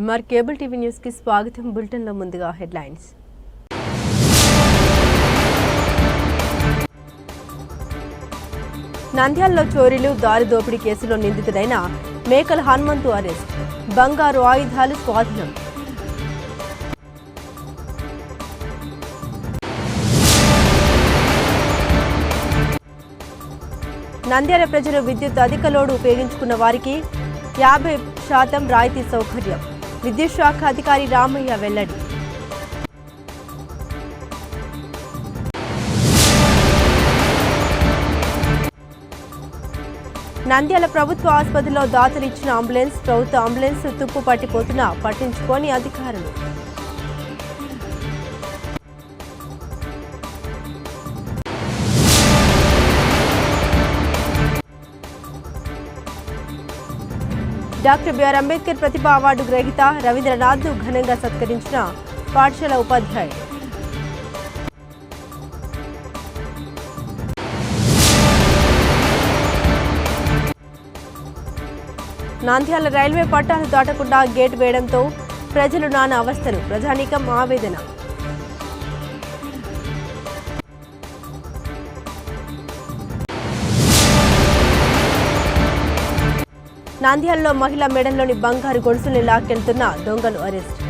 MR cable TV news కి స్వాగతం. Bulletin లో ముందుగా హెడ్లైన్స్. నంద్యాలలో చోరీలు దారి దోపిడీ కేసులో నిందితుడైన మేకల హనుమంతు అరెస్ట్. బంగారు ఆయుధాలు స్వాధీనం. నంద్యాల ప్రజలు విద్యుత్ అధిక లోడు ఉపయోగించుకున్న వారికి 50% రాయితీ సౌకర్యం. విద్యుత్ శాఖ అధికారి రామయ్య వెల్లడి. నంద్యాల ప్రభుత్వ ఆసుపత్రిలో దాతలు ఇచ్చిన అంబులెన్స్. ప్రభుత్వ అంబులెన్స్ తుప్పు పట్టిపోతున్నా పట్టించుకోని అధికారులు. డాక్టర్ బిఆర్ అంబేద్కర్ ప్రతిభా అవార్డు గ్రహీత రవీంద్రనాథ్ను ఘనంగా సత్కరించిన పాఠశాల ఉపాధ్యాయులు. నంద్యాల రైల్వే పట్టాలు దాటకుండా గేట్ వేయడంతో ప్రజలు నానా అవస్థలు. ప్రజానీకం ఆవేదన. నంద్యాలలో మహిళా మెడల్లోని బంగారు గొలుసుల్ని లాక్కెళ్తున్న దొంగలు అరెస్ట్.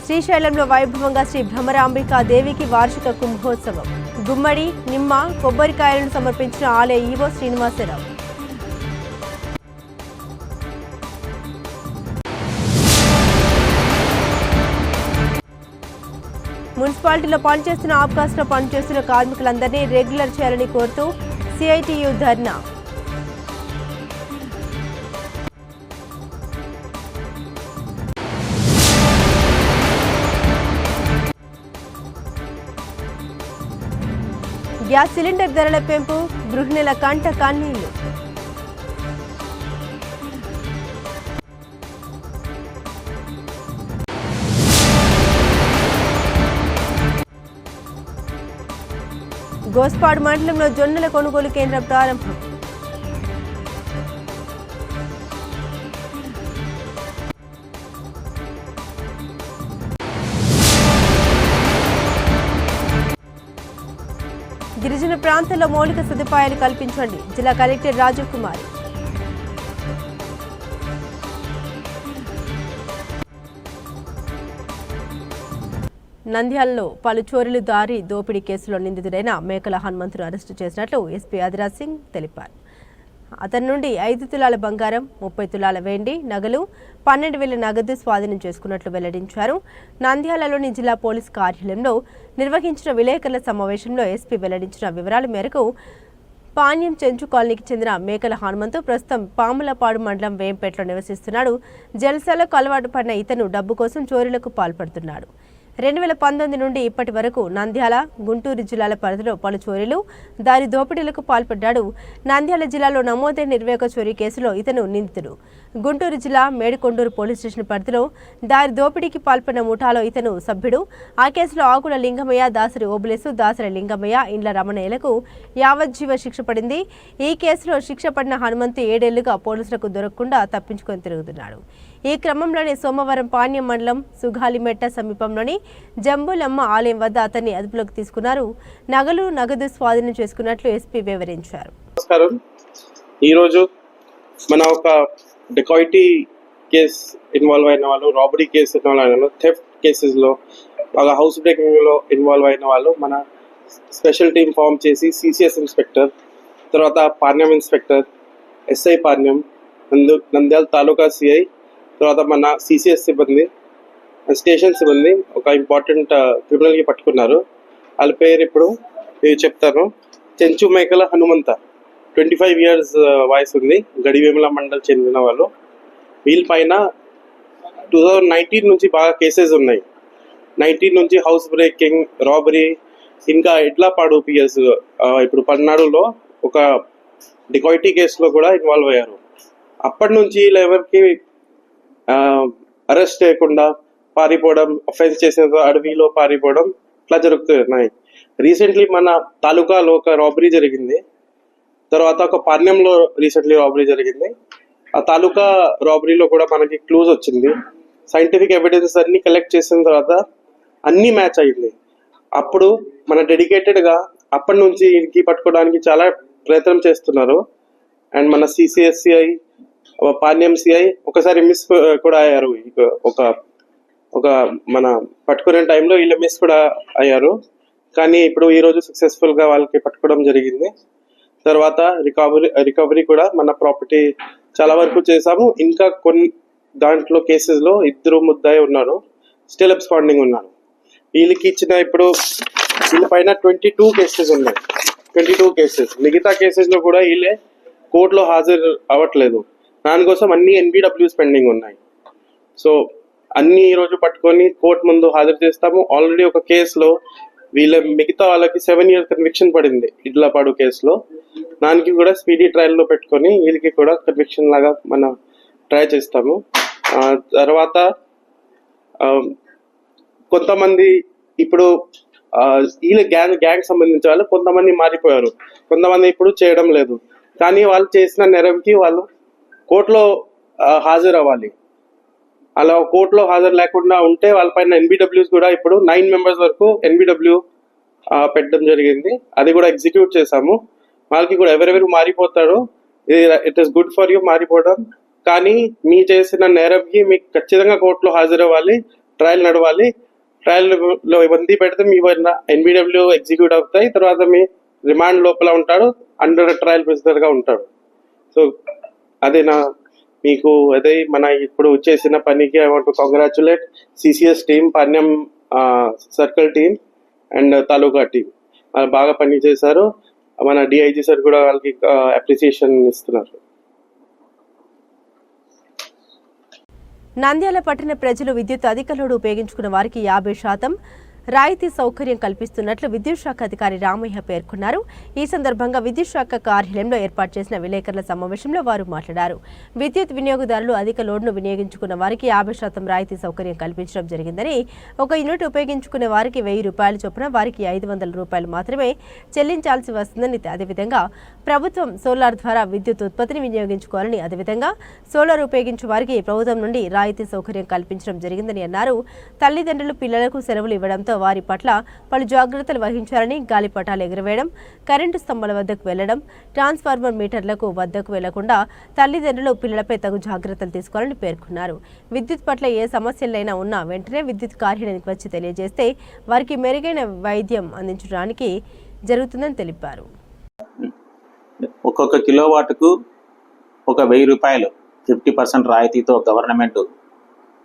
శ్రీశైలంలో వైభవంగా శ్రీ భ్రమరాంబికా దేవికి వార్షిక కుంభోత్సవం. గుమ్మడి, నిమ్మ, కొబ్బరికాయలను సమర్పించిన ఆలయ ఈవో శ్రీనివాసరావు. మున్సిపాలిటీలో పనిచేస్తున్న ఆబ్కాస్ట్లో పనిచేస్తున్న కార్మికులందరినీ రెగ్యులర్ చేయాలని కోరుతూ సిఐటియు ధర్నా. గ్యాస్ సిలిండర్ ధరల పెంపు గృహిణుల కంట కన్నీళ్లు. గోస్పాడు మండలంలో జొన్నల కొనుగోలు కేంద్రం ప్రారంభం. గిరిజన ప్రాంతాల్లో మౌలిక సదుపాయాలు కల్పించండి. జిల్లా కలెక్టర్ రాజీవ్ కుమార్. నంద్యాలలో పలు చోరీలు దారి దోపిడీ కేసులో నిందితుడైన మేకల హనుమంతును అరెస్టు చేసినట్లు ఎస్పీ అదిరాజ్ సింగ్ తెలిపారు. అతని నుండి 5 తులాల బంగారం, 30 తులాల వెండి నగలు, 12,000 నగదు స్వాధీనం చేసుకున్నట్లు వెల్లడించారు. నంద్యాలలోని జిల్లా పోలీస్ కార్యాలయంలో నిర్వహించిన విలేకరుల సమావేశంలో ఎస్పీ వెల్లడించిన వివరాల మేరకు పాణ్యం చెంచు కాలనీకి చెందిన మేకల హనుమంతు ప్రస్తుతం పాములపాడు మండలం వేంపేటలో నివసిస్తున్నాడు. జల్సాలకు అలవాటు పడిన ఇతను డబ్బు కోసం చోరీలకు పాల్పడుతున్నాడు. 2019 నుండి ఇప్పటి వరకు నంద్యాల, గుంటూరు జిల్లాల పరిధిలో పలు చోరీలు, దారి దోపిడీలకు పాల్పడ్డాడు. నంద్యాల జిల్లాలో నమోదైన 21 చోరీ కేసులో ఇతను నిందితుడు. గుంటూరు జిల్లా మేడికొండూరు పోలీస్ స్టేషన్ పరిధిలో దారి దోపిడీకి పాల్పడిన ముఠాలో ఇతను సభ్యుడు. ఆ కేసులో ఆకుల లింగమయ్య, దాసరి ఓబులేసు, దాసరి లింగమయ్య, ఇండ్ల రమణయ్యలకు యావజ్జీవ శిక్ష పడింది. ఈ కేసులో శిక్ష పడిన హనుమంతు 7 ఏళ్లుగా పోలీసులకు దొరకకుండా తప్పించుకొని తిరుగుతున్నాడు. ఈ క్రమంలోనే సోమవారం పాణ్యం మండలం సుగాలిమెట్ట సమీపంలోని జంబులమ్మ ఆలయం వద్ద అతన్ని అదుపులోకి తీసుకున్నారు. నగలు, నగదు స్వాధీనం చేసుకున్నట్లు ఎస్పీ వివరించారు. నమస్కారం. ఈరోజు మన ఒక డెకాయిటీ కేసు ఇన్వాల్వ్ అయిన వాళ్ళు, రాబరీ కేసు ఇన్వాల్వ్ అయిన వాళ్ళు, థెఫ్ట్ కేసెస్లో, బాగా హౌస్ బ్రేకింగ్లో ఇన్వాల్వ్ అయిన వాళ్ళు మన స్పెషల్ టీం ఫామ్ చేసి సిసిఎస్ ఇన్స్పెక్టర్, తర్వాత పాణ్యం ఇన్స్పెక్టర్, ఎస్ఐ పాణ్యం, నంద్యాల తాలూకా సిఐ, తర్వాత మన సిసిఎస్ సిబ్బంది, స్టేషన్ సిబ్బంది ఒక ఇంపార్టెంట్ క్రిమినల్కి పట్టుకున్నారు. వాళ్ళ పేరు ఇప్పుడు చెప్తాను. చెంచు మేకల హనుమంత, 25 years వయసు ఉంది. గడివేముల మండల్ చెందిన వాళ్ళు. వీళ్ళపైన 2019 నుంచి బాగా కేసెస్ ఉన్నాయి. 19 నుంచి హౌస్ బ్రేకింగ్, రాబరీ, ఇంకా ఎడ్లపాడు పిఎస్, ఇప్పుడు పల్నాడులో ఒక డికాయిటీ కేసులో కూడా ఇన్వాల్వ్ అయ్యారు. అప్పటి నుంచి ఎవరికి అరెస్ట్ చేయకుండా పారిపోవడం, అఫెన్స్ చేసిన అడవిలో పారిపోవడం ఇట్లా జరుగుతున్నాయి. రీసెంట్లీ మన తాలూకాలో ఒక రాబరీ జరిగింది, తర్వాత ఒక పాణ్యంలో రీసెంట్లీ రాబరీ జరిగింది. ఆ తాలూకా రాబరీలో కూడా మనకి క్లూజ్ వచ్చింది. సైంటిఫిక్ ఎవిడెన్స్ అన్ని కలెక్ట్ చేసిన తర్వాత అన్ని మ్యాచ్ అయింది. అప్పుడు మన డెడికేటెడ్గా అప్పటి నుంచి ఇంటికి పట్టుకోవడానికి చాలా ప్రయత్నం చేస్తున్నారు. అండ్ మన సిసిఎస్సిఐ, పాణ్యం సిఐ ఒకసారి మిస్ కూడా అయ్యారు. ఒక మన పట్టుకునే టైంలో వీళ్ళు మిస్ కూడా అయ్యారు. కానీ ఇప్పుడు ఈరోజు సక్సెస్ఫుల్గా వాళ్ళకి పట్టుకోవడం జరిగింది. తర్వాత రికవరీ కూడా మన ప్రాపర్టీ చాలా వరకు చేసాము. ఇంకా కొన్ని దాంట్లో కేసెస్లో 2 ముద్దాయి ఉన్నారు, స్టిల్ అబ్స్కాండింగ్ ఉన్నారు. వీళ్ళకి ఇచ్చిన ఇప్పుడు వీళ్ళ పైన 22 కేసెస్ ఉన్నాయి. 22 కేసెస్. మిగతా కేసెస్లో కూడా వీళ్ళే కోర్టులో హాజరు అవ్వట్లేదు. దానికోసం అన్ని NBWs పెండింగ్ ఉన్నాయి. సో అన్ని ఈరోజు పట్టుకొని కోర్టు ముందు హాజరు చేస్తాము. ఆల్రెడీ ఒక కేసులో వీళ్ళ మిగతా వాళ్ళకి 7 years కన్విక్షన్ పడింది ఇడ్లపాడు కేసులో. దానికి కూడా స్పీడీ ట్రయల్లో పెట్టుకొని వీళ్ళకి కూడా కన్విక్షన్ లాగా మనం ట్రై చేస్తాము. తర్వాత కొంతమంది ఇప్పుడు వీళ్ళ గ్యాంగ్ సంబంధించిన వాళ్ళు కొంతమంది మారిపోయారు, కొంతమంది ఇప్పుడు చేయడం లేదు. కానీ వాళ్ళు చేసిన నేరంకి వాళ్ళు కోర్టులో హాజరు అవ్వాలి. అలా కోర్టులో హాజరు లేకుండా ఉంటే వాళ్ళపైన NBWs కూడా ఇప్పుడు 9 members వరకు NBW పెట్టడం జరిగింది. అది కూడా ఎగ్జిక్యూట్ చేశాము. వాళ్ళకి కూడా ఎవరెవరు మారిపోతారో it is good for you మారిపోవడం. కానీ మీ చేసిన నేరంకి మీకు ఖచ్చితంగా కోర్టులో హాజరు అవ్వాలి, ట్రయల్ నడవాలి. ట్రయల్లో ఇబ్బంది పెడితే మీ NBW ఎగ్జిక్యూట్ అవుతాయి. తర్వాత మీ రిమాండ్ లోపల ఉంటాడు, అండర్ ట్రయల్ ప్రిజనర్గా ఉంటాడు. సో అదే మీకు అదే మన ఇప్పుడు చేసిన పనికి I want to congratulate CCS team, Panyam circle team and taluka team. వాళ్ళు బాగా పని చేశారు. మన DIG సార్ కూడా వాళ్ళకి అప్రిసియేషన్ ఇస్తున్నారు. నంద్యాల పట్టణ ప్రజలు విద్యుత్ అధిక లోడు ఉపయోగించుకున్న వారికి 50% రాయితీ సౌకర్యం కల్పిస్తున్నట్లు విద్యుత్ శాఖ అధికారి రామయ్య పేర్కొన్నారు. ఈ సందర్భంగా విద్యుత్ శాఖ కార్యాలయంలో ఏర్పాటు చేసిన విలేకరుల సమావేశంలో వారు మాట్లాడారు. విద్యుత్ వినియోగదారులు అధిక లోడ్ను వినియోగించుకున్న వారికి 50% రాయితీ సౌకర్యం కల్పించడం జరిగిందని, ఒక యూనిట్ ఉపయోగించుకునే వారికి 1000 రూపాయల చొప్పున వారికి 500 రూపాయలు మాత్రమే చెల్లించాల్సి వస్తుందని, అదేవిధంగా ప్రభుత్వం సోలార్ ద్వారా విద్యుత్ ఉత్పత్తిని వినియోగించుకోవాలని, అదేవిధంగా సోలార్ ఉపయోగించే వారికి ప్రభుత్వం నుండి రాయితీ సౌకర్యం కల్పించడం జరిగిందని అన్నారు. తల్లిదండ్రులు పిల్లలకు సెలవులు ఇవ్వడంతో వారి పట్ల పలు జాగ్రత్తలు వహించాలని, గాలిపటాలు ఎగురవేయడం, కరెంటు స్తంభాల వద్దకు వెళ్లడం, ట్రాన్స్ఫార్మర్ మీటర్లకు వద్దకు వెళ్లకుండా తల్లిదండ్రులు పిల్లలపై తగు జాగ్రత్తలు తీసుకోవాలని పేర్కొన్నారు. విద్యుత్ పట్ల ఏ సమస్యలైనా ఉన్నా వెంటనే విద్యుత్ కార్యాలయానికి వచ్చి తెలియజేస్తే వారికి మెరుగైన వైద్యం అందించడానికి జరుగుతుందని తెలిపారు. ఒక్కొక్క కిలోవాట్కు 1000 రూపాయలు 50% రాయితీతో గవర్నమెంట్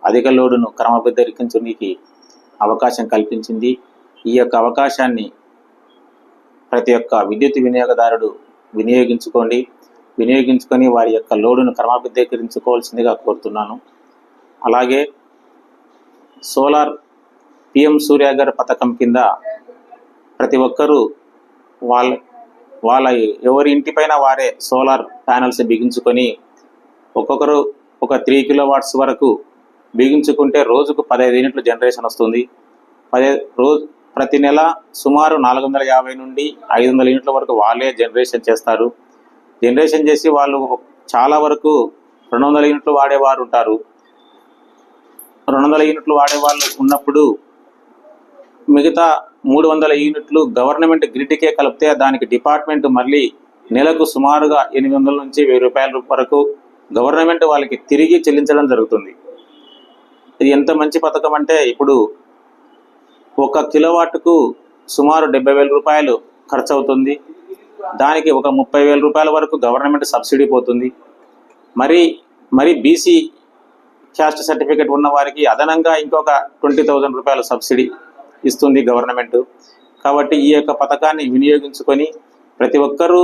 అధిక లోడును క్రమబద్ధీకరించడానికి అవకాశం కల్పించింది. ఈ యొక్క అవకాశాన్ని ప్రతి ఒక్క విద్యుత్ వినియోగదారుడు వినియోగించుకొని వారి యొక్క లోడును క్రమబద్ధీకరించుకోవాల్సిందిగా కోరుతున్నాను. అలాగే సోలార్ PM సూర్యాగర్ పథకం కింద ప్రతి ఒక్కరూ వాళ్ళ ఎవరి ఇంటిపైన వారే సోలార్ ప్యానల్స్ బిగించుకొని ఒక్కొక్కరు ఒక 3 kilowatts వరకు బిగించుకుంటే రోజుకు 15 యూనిట్లు జనరేషన్ వస్తుంది. ప్రతి నెల సుమారు 450 నుండి 500 యూనిట్ల వరకు వాళ్ళే జనరేషన్ చేస్తారు. జనరేషన్ చేసి వాళ్ళు చాలా వరకు 200 యూనిట్లు వాడేవారు ఉంటారు. 200 యూనిట్లు వాడేవాళ్ళు ఉన్నప్పుడు మిగతా 300 యూనిట్లు గవర్నమెంట్ గ్రిడ్కే కలిపితే దానికి డిపార్ట్మెంట్ మళ్ళీ నెలకు సుమారుగా 800 నుంచి 1000 రూపాయల వరకు గవర్నమెంట్ వాళ్ళకి తిరిగి చెల్లించడం జరుగుతుంది. ఇది ఎంత మంచి పథకం అంటే ఇప్పుడు 1 కిలోవాట్కు సుమారు 70,000 రూపాయలు ఖర్చు అవుతుంది. దానికి ఒక 30,000 రూపాయల వరకు గవర్నమెంట్ సబ్సిడీ పోతుంది. మరి BC క్యాస్ట్ సర్టిఫికేట్ ఉన్న వారికి అదనంగా ఇంకొక 20,000 రూపాయల సబ్సిడీ ఇస్తుంది గవర్నమెంట్. కాబట్టి ఈ యొక్క పథకాన్ని వినియోగించుకొని ప్రతి ఒక్కరూ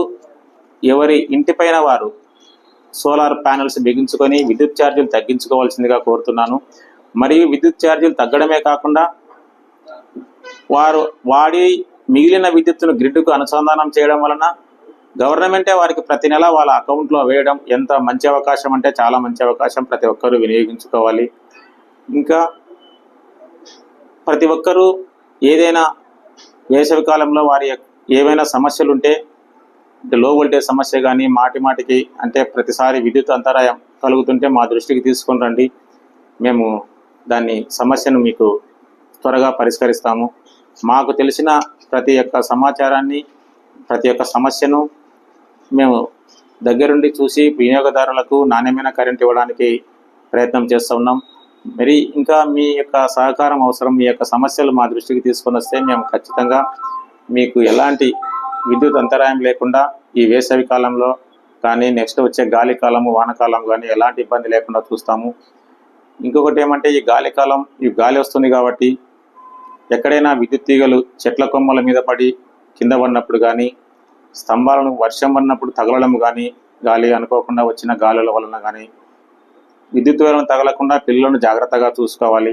ఎవరి ఇంటిపైన వారు సోలార్ ప్యానెల్స్ బిగించుకొని విద్యుత్ ఛార్జీలు తగ్గించుకోవాల్సిందిగా కోరుతున్నాను. మరియు విద్యుత్ ఛార్జీలు తగ్గడమే కాకుండా వారు వాడి మిగిలిన విద్యుత్తును గ్రిడ్కు అనుసంధానం చేయడం వలన గవర్నమెంటే వారికి ప్రతి నెల వాళ్ళ అకౌంట్లో వేయడం ఎంత మంచి అవకాశం అంటే చాలా మంచి అవకాశం. ప్రతి ఒక్కరూ వినియోగించుకోవాలి. ఇంకా ప్రతి ఒక్కరూ ఏదైనా వేసవి కాలంలో వారి ఏవైనా సమస్యలు ఉంటే లో వోల్టేజ్ సమస్య కానీ మాటికి అంటే ప్రతిసారి విద్యుత్ అంతరాయం కలుగుతుంటే మా దృష్టికి తీసుకొని రండి, మేము దాన్ని సమస్యను మీకు త్వరగా పరిష్కరిస్తాము. మాకు తెలిసిన ప్రతి ఒక్క సమాచారాన్ని ప్రతి ఒక్క సమస్యను మేము దగ్గరుండి చూసి వినియోగదారులకు నాణ్యమైన కరెంట్ ఇవ్వడానికి ప్రయత్నం చేస్తూ ఉన్నాం. మరి ఇంకా మీ యొక్క సహకారం అవసరం. మీ యొక్క సమస్యలు మా దృష్టికి తీసుకొని వస్తే మేము ఖచ్చితంగా మీకు ఎలాంటి విద్యుత్ అంతరాయం లేకుండా ఈ వేసవి కాలంలో కానీ నెక్స్ట్ వచ్చే గాలి కాలము వానకాలం కానీ ఎలాంటి ఇబ్బంది లేకుండా చూస్తాము. ఇంకొకటి ఏమంటే ఈ గాలి వస్తుంది కాబట్టి ఎక్కడైనా విద్యుత్ తీగలు చెట్ల కొమ్మల మీద పడి కింద పడినప్పుడు కానీ స్తంభాలను వర్షం పడినప్పుడు తగలడం కానీ గాలి అనుకోకుండా వచ్చిన గాలుల వలన కానీ విద్యుత్ వైర్లను తగలకుండా పిల్లలను జాగ్రత్తగా చూసుకోవాలి.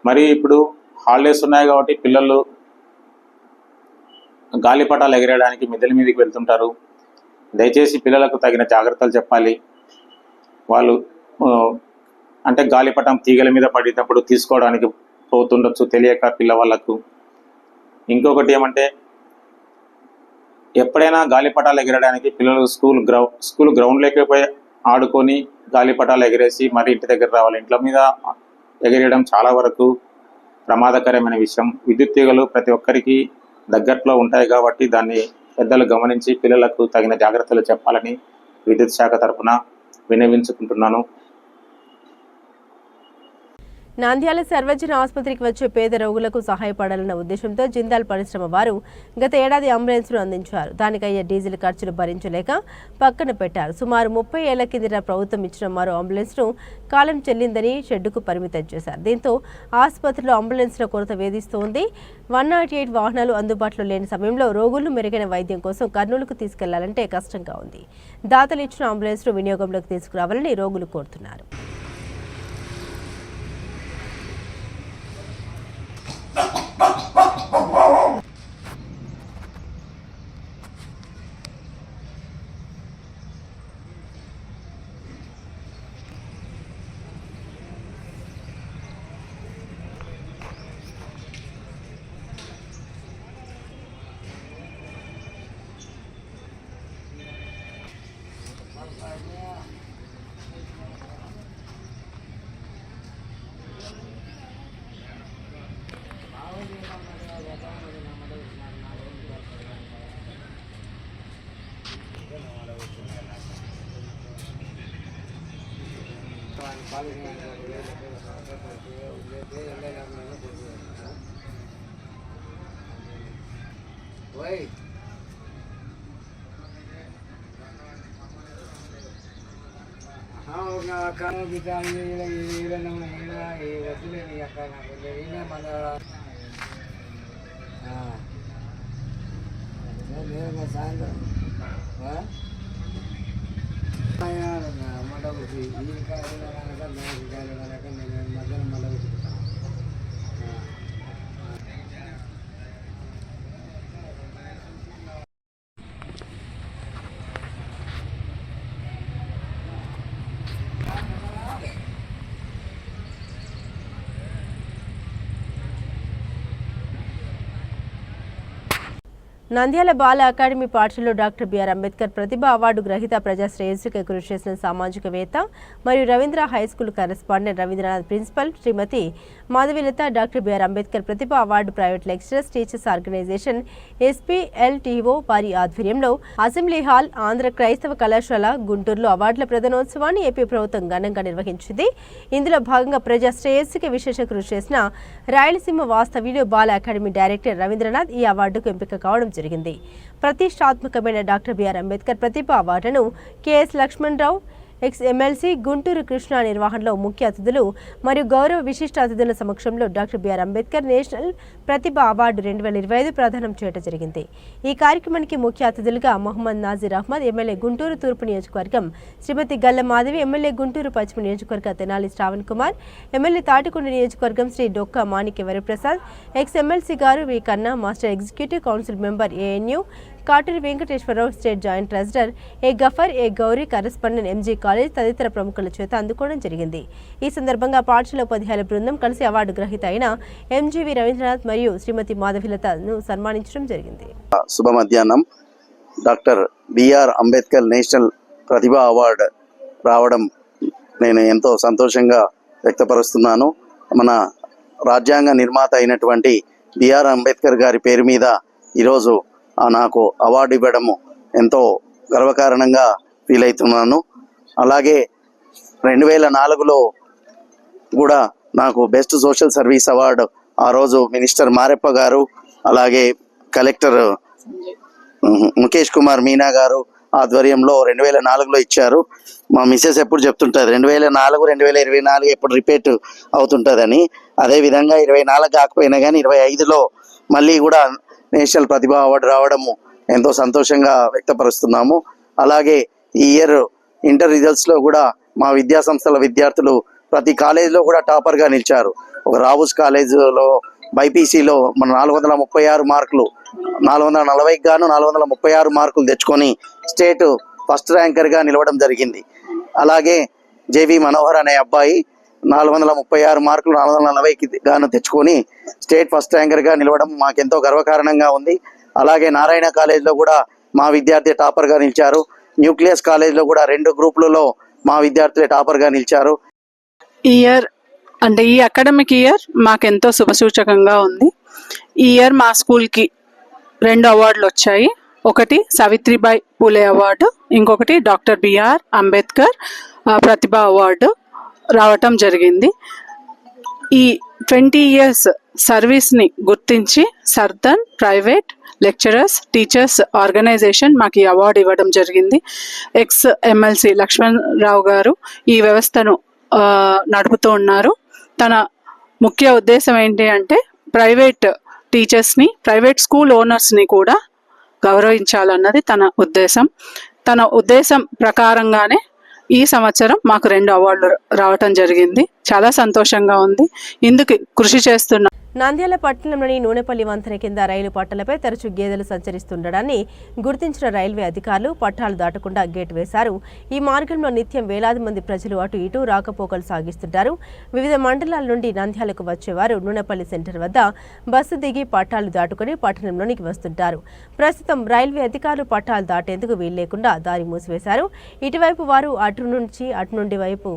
మరి ఇప్పుడు హాలిడేస్ ఉన్నాయి కాబట్టి పిల్లలు గాలిపటాలు ఎగరేయడానికి మిద్దెల మీదకి వెళ్తుంటారు. దయచేసి పిల్లలకు తగిన జాగ్రత్తలు చెప్పాలి. వాళ్ళు అంటే గాలిపటం తీగల మీద పడేటప్పుడు తీసుకోవడానికి పోతుండొచ్చు తెలియక పిల్లవాళ్ళకు. ఇంకొకటి ఏమంటే ఎప్పుడైనా గాలిపటాలు ఎగరడానికి పిల్లలు స్కూల్ గ్రౌండ్లోకి పోయి ఆడుకొని గాలిపటాలు ఎగరేసి మరి ఇంటి దగ్గర రావాలి. ఇంట్లో మీద ఎగరేయడం చాలా వరకు ప్రమాదకరమైన విషయం. విద్యుత్ తీగలు ప్రతి ఒక్కరికి దగ్గరలో ఉంటాయి కాబట్టి దాన్ని పెద్దలు గమనించి పిల్లలకు తగిన జాగ్రత్తలు చెప్పాలని విద్యుత్ శాఖ తరఫున విన్నవించుకుంటున్నాను. నంద్యాల సర్వజన ఆసుపత్రికి వచ్చే పేద రోగులకు సహాయపడాలన్న ఉద్దేశంతో జిందాల్ పరిశ్రమ వారు గత ఏడాది అంబులెన్స్ను అందించారు. దానికయ్యే డీజిల్ ఖర్చులు భరించలేక పక్కన పెట్టారు. సుమారు 30 ఏళ్ల కిందట ప్రభుత్వం ఇచ్చిన మరో అంబులెన్స్ను కాలం చెల్లిందని షెడ్డుకు పరిమితం చేశారు. దీంతో ఆసుపత్రిలో అంబులెన్స్ల కొరత వేధిస్తోంది. 108 వాహనాలు అందుబాటులో లేని సమయంలో రోగులు మెరుగైన వైద్యం కోసం కర్నూలుకు తీసుకెళ్లాలంటే కష్టంగా ఉంది. దాతలు ఇచ్చిన అంబులెన్స్ను వినియోగంలోకి తీసుకురావాలని రోగులు కోరుతున్నారు. నంద్యాల బాల అకాడమీ పాఠశాలలో doctor B R Ambedkar Pratibha award గ్రహీత ప్రజా శ్రేయస్సుకి కృషి చేసిన సామాజికవేత్త మరియు Ravindra high school correspondent Ravindranath principal Shrimati Madhavilatha doctor B R Ambedkar Pratibha award private lecturers teachers organisation SPLTO వారి ఆధ్వర్యంలో అసెంబ్లీ హాల్ ఆంధ్ర క్రైస్తవ కళాశాల గుంటూరులో అవార్డుల ప్రదానోత్సవాన్ని ఏపీ ప్రభుత్వం ఘనంగా నిర్వహించింది. ఇందులో భాగంగా ప్రజా శ్రేయస్సుకి విశేష కృషి చేసిన రాయలసీమ వాస్తవ్యులు బాల అకాడమీ డైరెక్టర్ రవీంద్రనాథ్ ఈ అవార్డుకు ఎంపిక కావడం జరిగింది. ప్రతిష్టాత్మకమైన డాక్టర్ బిఆర్ అంబేద్కర్ ప్రతిభ అవార్డును కెఎస్ లక్ష్మణరావు ఎక్స్-ఎమ్మెల్సీ గుంటూరు కృష్ణ నిర్వహణలో ముఖ్య అతిథులు మరియు గౌరవ విశిష్ట అతిథుల సమక్షంలో doctor B R Ambedkar national Pratibha award 2025 ప్రదానం చేయడం జరిగింది. ఈ కార్యక్రమానికి ముఖ్య అతిథులుగా మొహమ్మద్ నాజీర్ అహ్మద్ ఎమ్మెల్యే గుంటూరు తూర్పు నియోజకవర్గం, శ్రీమతి గల్ల మాధవి ఎమ్మెల్యే గుంటూరు పశ్చిమ నియోజకవర్గ తెనాలి శ్రావణ్ కుమార్, ఎమ్మెల్యే తాటికొండ నియోజకవర్గం శ్రీ డొక్కా మాణిక్య వరప్రసాద్, ఎక్స్-ఎమ్మెల్సీ గారు V Kanna, master executive council member ANU Katuri Venkateswararao, state joint treasurer ఏ గఫర్, ఏ గౌరీ, కరెస్పాండెంట్ ఎంజీ కాలేజ్ తదితర ప్రముఖుల చేత అందుకోవడం జరిగింది. ఈ సందర్భంగా పాఠశాల ఉపాధ్యాయుల బృందం కలిసి అవార్డు గ్రహీత అయిన ఎంజీవి రవీంద్రనాథ్ మరియు శ్రీమతి మాధవిలతను సన్మానించడం జరిగింది. శుభ మధ్యాహ్నం. డాక్టర్ బిఆర్ అంబేద్కర్ నేషనల్ ప్రతిభా అవార్డు రావడం నేను ఎంతో సంతోషంగా వ్యక్తపరుస్తున్నాను. మన రాజ్యాంగ నిర్మాత అయినటువంటి బిఆర్ అంబేద్కర్ గారి పేరు మీద ఈరోజు నాకు అవార్డు ఇవ్వడము ఎంతో గర్వకారణంగా ఫీల్ అవుతున్నాను. అలాగే 2004లో కూడా నాకు బెస్ట్ సోషల్ సర్వీస్ అవార్డు ఆ రోజు మినిస్టర్ మారెప్ప గారు, అలాగే కలెక్టర్ ముఖేష్ కుమార్ మీనా గారు ఆధ్వర్యంలో 2004లో ఇచ్చారు. మా మిస్సెస్ ఎప్పుడు చెప్తుంటుంది 2004, 2024 ఎప్పుడు రిపీట్ అవుతుంటుందని. అదేవిధంగా 24 కాకపోయినా కానీ 25లో మళ్ళీ కూడా నేషనల్ ప్రతిభా అవార్డు రావడము ఎంతో సంతోషంగా వ్యక్తపరుస్తున్నాము. అలాగే ఈ ఇయర్ ఇంటర్ రిజల్ట్స్లో కూడా మా విద్యా సంస్థల విద్యార్థులు ప్రతి కాలేజీలో కూడా టాపర్గా నిలిచారు. ఒక రావుస్ కాలేజీలో బైపీసీలో మన 436 మార్కులు, 440కి గాను 436 మార్కులు తెచ్చుకొని స్టేట్ ఫస్ట్ ర్యాంకర్గా నిలవడం జరిగింది. అలాగే జేవి మనోహర్ అనే అబ్బాయి 436 మార్కులు 440కి గాను తెచ్చుకొని స్టేట్ ఫస్ట్ ర్యాంకర్గా నిలవడం మాకెంతో గర్వకారణంగా ఉంది. అలాగే నారాయణ కాలేజ్లో కూడా మా విద్యార్థి టాపర్గా నిలిచారు. న్యూక్లియస్ కాలేజ్లో కూడా 2 గ్రూపులలో మా విద్యార్థులే టాపర్గా నిలిచారు. ఈ అకాడమిక్ ఇయర్ మాకెంతో శుభసూచకంగా ఉంది. ఈ ఇయర్ మా స్కూల్కి 2 అవార్డులు వచ్చాయి. ఒకటి సావిత్రిబాయి పూలే అవార్డు, ఇంకొకటి డాక్టర్ బిఆర్ అంబేద్కర్ ప్రతిభా అవార్డు రావటం జరిగింది. ఈ 20 years సర్వీస్ని గుర్తించి సర్దన్ ప్రైవేట్ లెక్చరర్స్ టీచర్స్ ఆర్గనైజేషన్ మాకు ఈ అవార్డు ఇవ్వడం జరిగింది. ఎక్స్ ఎమ్మెల్సీ లక్ష్మణరావు గారు ఈ వ్యవస్థను నడుపుతూ ఉన్నారు. తన ముఖ్య ఉద్దేశం ఏంటి అంటే ప్రైవేట్ టీచర్స్ని, ప్రైవేట్ స్కూల్ ఓనర్స్ని కూడా గౌరవించాలన్నది తన ఉద్దేశం ప్రకారంగానే ఈ సంవత్సరం మాకు 2 అవార్డులు రావటం జరిగింది. చాలా సంతోషంగా ఉంది. ఇందుకు కృషి చేస్తున్న నంద్యాల పట్టణంలోని నూనెపల్లి వంతెన కింద రైలు పట్టాలపై తరచూ గేదెలు సంచరిస్తుండడాన్ని గుర్తించిన రైల్వే అధికారులు పట్టాలు దాటకుండా గేట్ వేశారు. ఈ మార్గంలో నిత్యం వేలాది మంది ప్రజలు అటు ఇటు రాకపోకలు సాగిస్తుంటారు. వివిధ మండలాల నుండి నంద్యాలకు వచ్చేవారు నూనెపల్లి సెంటర్ వద్ద బస్సు దిగి పట్టాలు దాటుకుని పట్టణంలోనికి వస్తుంటారు. ప్రస్తుతం రైల్వే అధికారులు పట్టాలు దాటేందుకు వీల్లేకుండా దారి మూసివేశారు. ఇటువైపు వారు అటు నుండి వైపు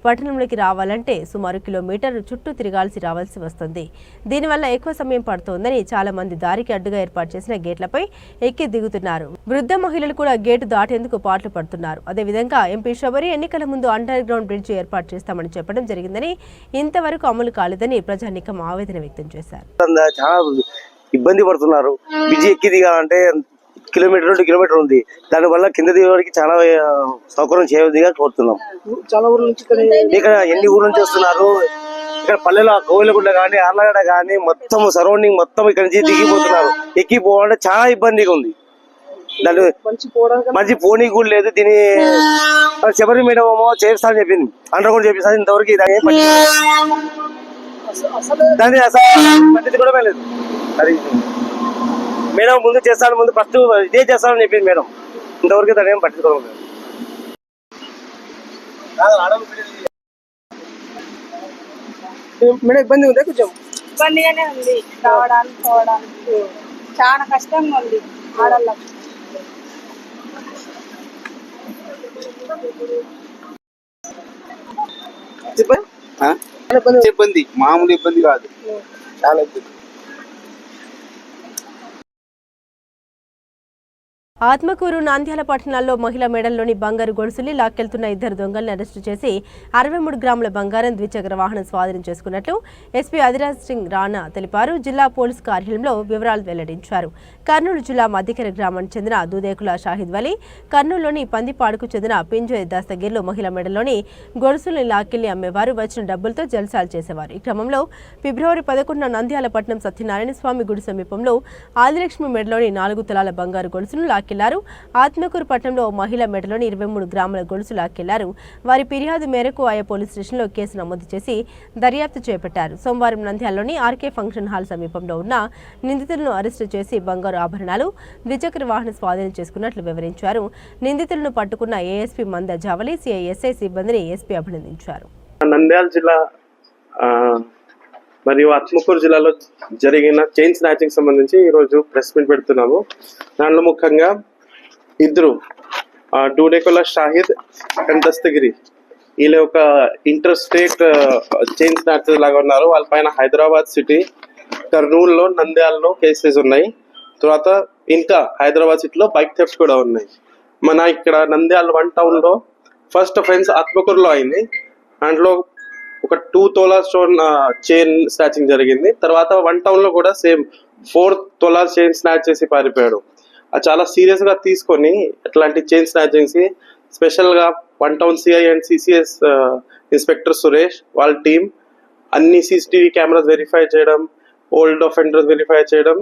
పట్టణంలోకి రావాలంటే సుమారు కిలోమీటర్ చుట్టూ తిరగాల్సి రావాల్సి వస్తుంది. దీనివల్ల ఎక్కువ సమయం పడుతోందని చాలా మంది దారికి అడ్డుగా ఏర్పాటు చేసిన గేట్లపై ఎక్కి దిగుతున్నారు. వృద్ధ మహిళలు కూడా గేటు దాటేందుకు పాట్లు పడుతున్నారు. అదేవిధంగా ఎంపీ శబరి ఎన్నికల ముందు అండర్ గ్రౌండ్ బ్రిడ్జ్ ఏర్పాటు చేస్తామని చెప్పడం జరిగిందని, ఇంతవరకు అమలు కాలేదని ప్రజానీకం ఆవేదన వ్యక్తం చేశారు. చాలా ఇబ్బంది పడుతున్నారు. బ్రిడ్జ్ ఎక్కి దిగాలంటే కిలోమీటర్ 2 కిలోమీటర్ ఉంది. దానివల్ల కింద దిగడానికి చాలా సౌకర్యం చేయదిగా కోరుతున్నాం. చాలా ఊర్ల నుంచి ఇక్కడ ఎన్ని ఊర్ల నుంచి వస్తున్నారు. ఇక్కడ పల్లెలో కోవిలగుండ కానీ ఆర్లగడ కానీ మొత్తం సరౌండింగ్ మొత్తం ఇక్కడ నుంచి దిగిపోతున్నారు. ఎక్కిపోవాలంటే చాలా ఇబ్బందిగా ఉంది. దాన్ని మంచి పోనీ కూడా లేదు. దీని శబరి మేడం ఏమో చేస్తా అని చెప్పింది, అండర్ గ్రౌండ్ చేపిస్తా. ఇంతవరకు దాన్ని అసలు పద్ధతి కూడా లేదు. అది మేడం ముందు చేస్తాను, ముందు ఫస్ట్ ఇదే చేస్తానని చెప్పింది మేడం. ఇంతవరకు దాన్ని ఏం పట్టించుకోలేదు. మేడం ఇబ్బంది ఉందా? కొంచెం ఇబ్బందిగానే ఉంది. రావడానికి పోవడానికి చాలా కష్టంగా ఉంది ఆడళ్ళకి. ఇబ్బంది మామూలు ఇబ్బంది కాదు, చాలా ఇబ్బంది. ఆత్మకూరు, నంద్యాల పట్టణాల్లో మహిళా మెడల్లోని బంగారు గొలుసుల్ని లాక్కెళ్తున్న 2 దొంగల్ని అరెస్టు చేసి 63 గ్రాముల బంగారం ద్విచక్ర వాహనం స్వాధీనం చేసుకున్నట్లు ఎస్పీ అదిరాజ్ సింగ్ రాణా తెలిపారు. జిల్లా పోలీసు కార్యాలయంలో వివరాలు వెల్లడించారు. కర్నూలు జిల్లా మధ్యకెర గ్రామానికి చెందిన దూదేకుల షాహిద్ వలీ, కర్నూలులోని పందిపాడుకు చెందిన పింజోయ్ దస్తగిర్లు మహిళా మెడల్లోని గొలుసుల్ని లాక్కెళ్లి అమ్మేవారు. వచ్చిన డబ్బులతో జల్సాలు చేసేవారు. ఈ క్రమంలో ఫిబ్రవరి 11న నంద్యాల పట్టణం సత్యనారాయణ స్వామి గుడి సమీపంలో ఆదిలక్ష్మి మెడలోని 4 తులాల బంగారు గొలుసులను లాక్కెళ్లారు. ఆత్మకూరు పట్టణంలో మహిళ మెడలోని 23 గ్రాముల గొలుసు లాక్కెళ్లారు. వారి ఫిర్యాదు మేరకు ఆయా పోలీస్ స్టేషన్లో కేసు నమోదు చేసి దర్యాప్తు చేపట్టారు. సోమవారం నంద్యాలలోని ఆర్కే ఫంక్షన్ హాల్ సమీపంలో ఉన్న నిందితులను అరెస్టు చేసి బంగారు ఆభరణాలు, ద్విచక్ర వాహన స్వాధీనం చేసుకున్నట్లు వివరించారు. నిందితులను పట్టుకున్న ఏఎస్పీ మంద జావలి, సిఐఎస్ఐ సిబ్బందిని ఎస్పీ అభినందించారు. నంద్యాల జిల్లా మరియు ఆత్మకూరు జిల్లాలో జరిగిన చైన్ స్నాచింగ్ సంబంధించి ఈరోజు ప్రెస్ మీట్ పెడుతున్నాము. దాంట్లో ముఖ్యంగా ఇద్దరు డూడేకోలా షాహిద్ అండ్ దస్తగిరి వీళ్ళ ఒక ఇంటర్ స్టేట్ చైన్ స్నాచర్ లాగా ఉన్నారు. వాళ్ళ పైన హైదరాబాద్ సిటీ, కర్నూలులో, నంద్యాలలో కేసెస్ ఉన్నాయి. తర్వాత ఇంకా హైదరాబాద్ సిటీలో బైక్ థెఫ్ట్స్ కూడా ఉన్నాయి. మన ఇక్కడ నంద్యాల 1 టౌన్లో ఫస్ట్ అఫెన్స్ ఆత్మకూరులో అయింది. దాంట్లో ఒక 2 తోలా స్టోన్ చైన్ స్నాచింగ్ జరిగింది. తర్వాత 1 టౌన్లో కూడా సేమ్ 4 తోలా చైన్ స్నాచ్ చేసి పారిపోయాడు. అది చాలా సీరియస్గా తీసుకొని అట్లాంటి చైన్ స్నాచింగ్స్ స్పెషల్గా 1 town CI and CCS inspector Suresh వాళ్ళ టీం అన్ని సీసీటీవీ కెమెరాస్ వెరిఫై చేయడం, ఓల్డ్ అఫెండర్స్ వెరిఫై చేయడం